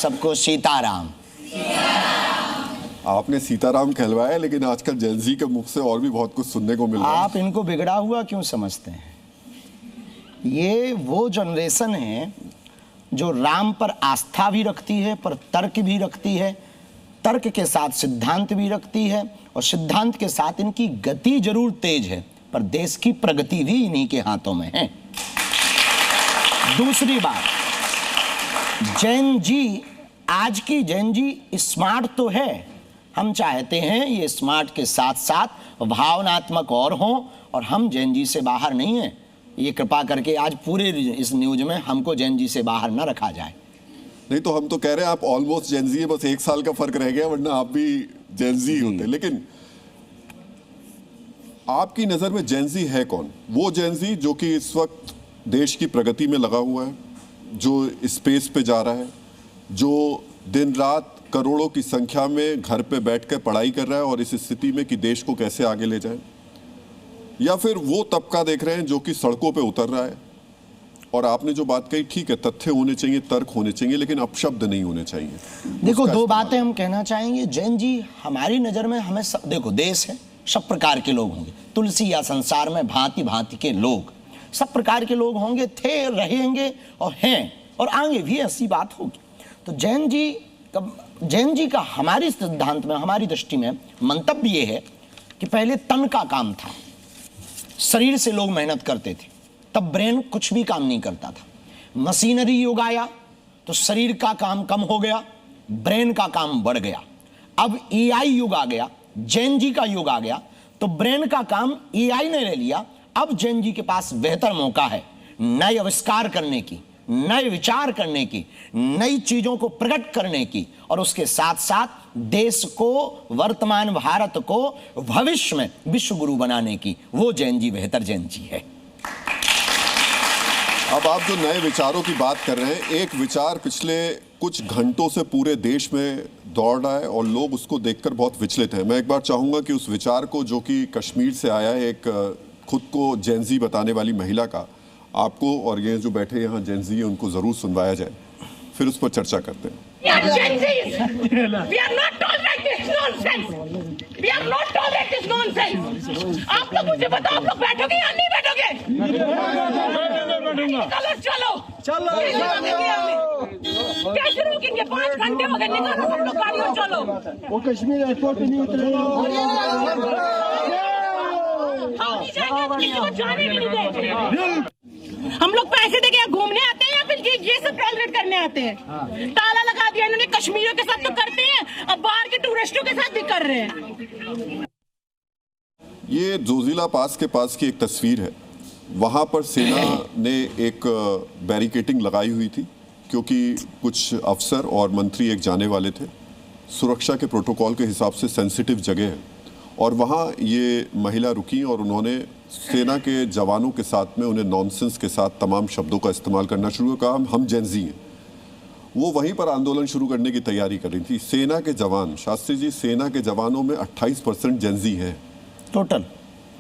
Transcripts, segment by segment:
सबको सीताराम। आपने सीताराम कहलवाया, लेकिन आजकल जेनजी के मुख से और भी बहुत कुछ सुनने को मिल रहा है। आप इनको बिगड़ा हुआ क्यों समझते हैं? ये वो जनरेशन है जो राम पर आस्था भी रखती है, पर तर्क भी रखती है, तर्क के साथ सिद्धांत भी रखती है, और सिद्धांत के साथ इनकी गति जरूर तेज है, पर देश की प्रगति भी इन्हीं के हाथों में है। दूसरी बात, जैन जी, आज की जैन जी स्मार्ट तो है, हम चाहते हैं ये स्मार्ट के साथ साथ भावनात्मक और हों, और हम जैन जी से बाहर नहीं हैं। ये कृपा करके आज पूरे इस न्यूज में हमको जैन जी से बाहर न रखा जाए। नहीं तो हम तो कह रहे हैं आप ऑलमोस्ट जेनजी है, बस 1 साल का फर्क रह गया, वरना आप भी जेनजी होते। लेकिन आपकी नजर में जेनजी है कौन? वो जेनजी जो कि इस वक्त देश की प्रगति में लगा हुआ है, जो स्पेस पे जा रहा है, जो दिन रात करोड़ों की संख्या में घर पे बैठकर पढ़ाई कर रहा है और इस स्थिति में कि देश को कैसे आगे ले जाए, या फिर वो तबका देख रहे हैं जो कि सड़कों पे उतर रहा है? और आपने जो बात कही, ठीक है, तथ्य होने चाहिए, तर्क होने चाहिए, लेकिन अपशब्द नहीं होने चाहिए। देखो, दो बातें हम कहना चाहेंगे। जैन जी हमारी नजर में, हमें देखो, देश है, सब प्रकार के लोग होंगे, तुलसी या संसार में भांति भांति के लोग, सब प्रकार के लोग होंगे, थे, रहेंगे और हैं, और आगे भी ऐसी बात होगी। तो जैन जी का हमारी सिद्धांत में, हमारी दृष्टि में मंतव्य ये है कि पहले तन का काम था, शरीर से लोग मेहनत करते थे, तब ब्रेन कुछ भी काम नहीं करता था। मशीनरी युग आया तो शरीर का काम कम हो गया, ब्रेन का काम बढ़ गया। अब एआई युग आ गया, जैन जी का युग आ गया, तो ब्रेन का काम एआई ने ले लिया। अब जैन जी के पास बेहतर मौका है नए आविष्कार करने की, नए विचार करने की, नई चीजों को प्रकट करने की, और उसके साथ साथ देश को, वर्तमान भारत को भविष्य में विश्व गुरु बनाने की। वो जैन जी बेहतर जैन जी है। अब आप जो नए विचारों की बात कर रहे हैं, एक विचार पिछले कुछ घंटों से पूरे देश में दौड़ रहा है और लोग उसको देखकर बहुत विचलित हैं। मैं एक बार चाहूंगा कि उस विचार को, जो कि कश्मीर से आया है, एक खुद को जेनजी बताने वाली महिला का, आपको और ये जो बैठे यहाँ जेनजी है उनको जरूर सुनवाया जाए, फिर उस पर चर्चा करते हैं। आप लोग मुझे बताओ, आप लोग बैठोगे या नहीं बैठोगे? चलो कैसे रोकेंगे? 5 घंटे हो गए, निकालो सब लोग गाड़ियों, चलो। वो कश्मीर एयरपोर्ट पे नहीं उतरे। किसी को जाने भी नहीं देंगे। हम लोग पैसे देके यहाँ घूमने आते हैं या फिर ये सब टॉलरेट करने आते हैं? ताला लगा दिया इन्होंने, कश्मीरियों के साथ तो करते हैं, अब बाहर के टूरिस्टों के साथ भी कर रहे हैं। ये जोजिला पास के पास की एक तस्वीर है। वहाँ पर सेना ने एक बैरिकेटिंग लगाई हुई थी, क्योंकि कुछ अफसर और मंत्री एक जाने वाले थे। सुरक्षा के प्रोटोकॉल के हिसाब से सेंसिटिव जगह है, और वहाँ ये महिला रुकी और उन्होंने सेना के जवानों के साथ में उन्हें नॉनसेंस के साथ तमाम शब्दों का इस्तेमाल करना शुरू किया। हम जेनजी हैं। वो वहीं पर आंदोलन शुरू करने की तैयारी कर रही थी। सेना के जवान, शास्त्री जी, सेना के जवानों में 28% जेनजी हैं टोटल,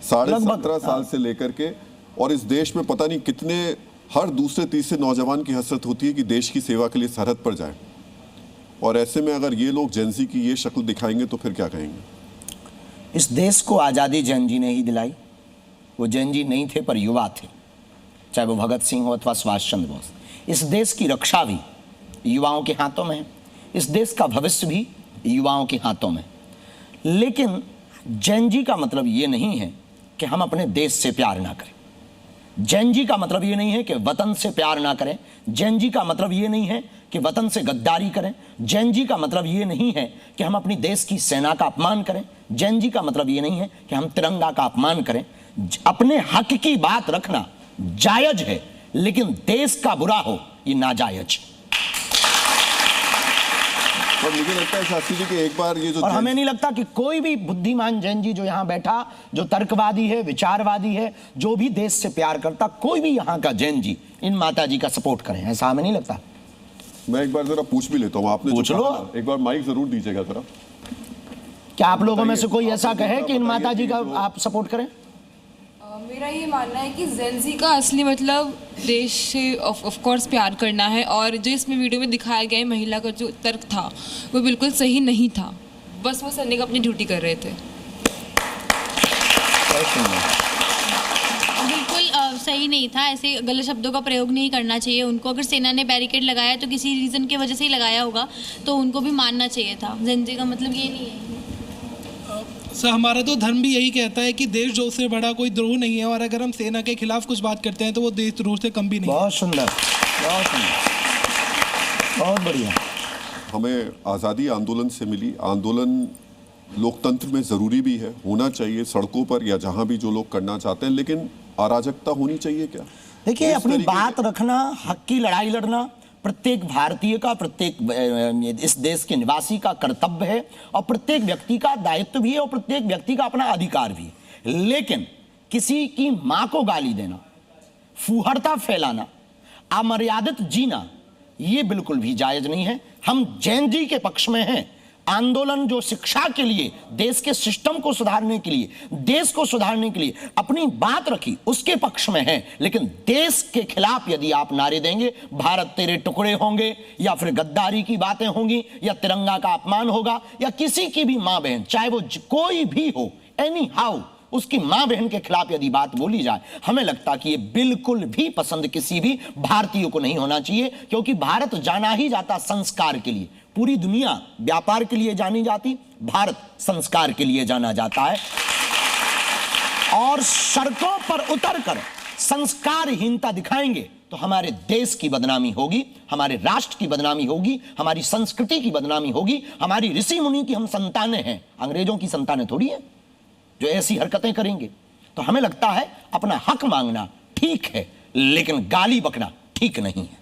17.5 साल से लेकर के। और इस देश में पता नहीं कितने, हर दूसरे तीसरे नौजवान की हसरत होती है कि देश की सेवा के लिए सरहद पर जाए, और ऐसे में अगर ये लोग जेनजी की ये शक्ल दिखाएंगे तो फिर क्या कहेंगे? इस देश को आज़ादी जैन जी ने ही दिलाई। वो जैन जी नहीं थे, पर युवा थे, चाहे वो भगत सिंह हो अथवा सुभाष चंद्र बोस। इस देश की रक्षा भी युवाओं के हाथों में है, इस देश का भविष्य भी युवाओं के हाथों में। लेकिन जैन जी का मतलब ये नहीं है कि हम अपने देश से प्यार ना करें। जैन जी का मतलब ये नहीं है कि वतन से प्यार ना करें। जैन जी का मतलब ये नहीं है कि वतन से गद्दारी करें। जैन जी का मतलब ये नहीं है कि हम अपनी देश की सेना का अपमान करें। जैन जी का मतलब ये नहीं है कि हम तिरंगा का अपमान करें। अपने हक की बात रखना जायज है, लेकिन देश का बुरा हो ये नाजायज। और मुझे लगता है शास्त्री जी कि एक बार ये जो, और हमें नहीं लगता कि कोई भी बुद्धिमान जैन जी जो यहाँ बैठा, जो तर्कवादी है, विचारवादी है, जो भी देश से प्यार करता, कोई भी यहाँ का जैन जी इन माता जी का सपोर्ट करें, ऐसा हमें नहीं लगता। मैं एक बार जरा पूछ भी लेता हूँ, आपने पूछ लो। एक बार माइक जरूर दीजिएगा जरा। क्या आप लोगों में से कोई ऐसा कहे कि इन माता जी का आप सपोर्ट करें? मेरा मेरा ये मानना है कि जेंजी का असली मतलब देश से ऑफ कोर्स प्यार करना है, और जो इसमें वीडियो में दिखाया गया है महिला का जो तर्क था वो बिल्कुल सही नहीं था। बस वो सैनिक अपनी ड्यूटी कर रहे थे। बिल्कुल सही नहीं था, ऐसे गलत शब्दों का प्रयोग नहीं करना चाहिए उनको। अगर सेना ने बैरिकेड लगाया तो किसी रीज़न की वजह से ही लगाया होगा, तो उनको भी मानना चाहिए था। जेंजी का मतलब ये नहीं है। सर हमारा तो धर्म भी यही कहता है कि देशद्रोह से बड़ा कोई द्रोह नहीं है, और अगर हम सेना के खिलाफ कुछ बात करते हैं तो वो देशद्रोह से कम भी नहीं है। बहुत सुंदर, बहुत सुंदर, बहुत बढ़िया। हमें आज़ादी आंदोलन से मिली। आंदोलन लोकतंत्र में ज़रूरी भी है, होना चाहिए सड़कों पर या जहां भी जो लोग करना चाहते हैं, लेकिन अराजकता होनी चाहिए क्या? देखिए, इस अपनी तरीके बात रखना, हक की लड़ाई लड़ना प्रत्येक भारतीय का, प्रत्येक इस देश के निवासी का कर्तव्य है, और प्रत्येक व्यक्ति का दायित्व भी है, और प्रत्येक व्यक्ति का अपना अधिकार भी है। लेकिन किसी की मां को गाली देना, फूहड़ता फैलाना, अमर्यादित जीना, ये बिल्कुल भी जायज नहीं है। हम जैन जी के पक्ष में हैं। आंदोलन जो शिक्षा के लिए, देश के सिस्टम को सुधारने के लिए, देश को सुधारने के लिए अपनी बात रखी, उसके पक्ष में है। लेकिन देश के खिलाफ यदि आप नारे देंगे, भारत तेरे टुकड़े होंगे, या फिर गद्दारी की बातें होंगी, या तिरंगा का अपमान होगा, या किसी की भी मां बहन, चाहे वो कोई भी हो, एनी हाउ, उसकी मां बहन के खिलाफ यदि बात बोली जाए, हमें लगता कि ये बिल्कुल भी पसंद किसी भी भारतीय को नहीं होना चाहिए। क्योंकि भारत जाना ही जाता संस्कार के लिए। पूरी दुनिया व्यापार के लिए जानी जाती, भारत संस्कार के लिए जाना जाता है। और सड़कों पर उतरकर संस्कारहीनता दिखाएंगे तो हमारे देश की बदनामी होगी, हमारे राष्ट्र की बदनामी होगी, हमारी संस्कृति की बदनामी होगी। हमारी ऋषि मुनि की हम संतानें हैं, अंग्रेजों की संतानें थोड़ी हैं जो ऐसी हरकतें करेंगे। तो हमें लगता है अपना हक मांगना ठीक है, लेकिन गाली बकना ठीक नहीं है।